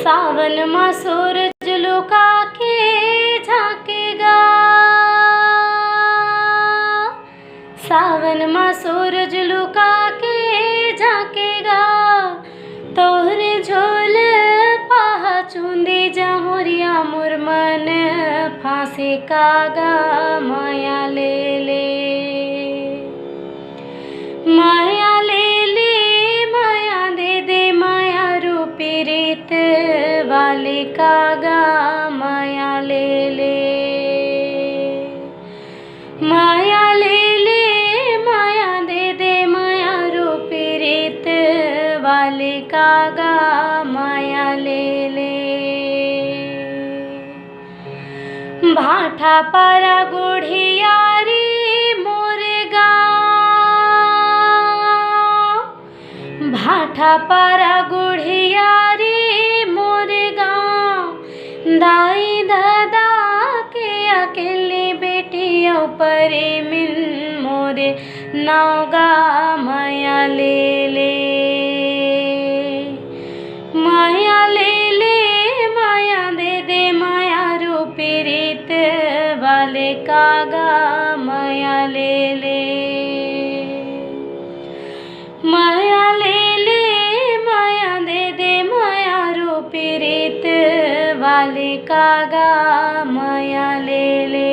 सावन माँ सूरज लुका के झांकेगा, सावन माँ सूरज लुका के झांकेगा। तोहरे झोल पाहा चूंदी जहुरिया मुरमन फांसी कागा माया ले ले, माया ले ले, माया दे दे, माया रूपी रीत वाले कागा माया ले ले, माया ले ले, माया दे दे, माया रूपी रीत वाले कागा माया ले ले। भाठा पारा गुढ़ियारी मोर गाँव, भाठा पारा गुढ़ियारी मोर गाँव। दाई दादा के अकेली बेटियों परे मिन मोरे नागा माया ले ले, माया ले ले, माया दे दे, माया रूपी रीत वाले कागा माया ले ले, माया ले ले, माया दे दे, माया रूपी रीत वाले कागा माया ले ले।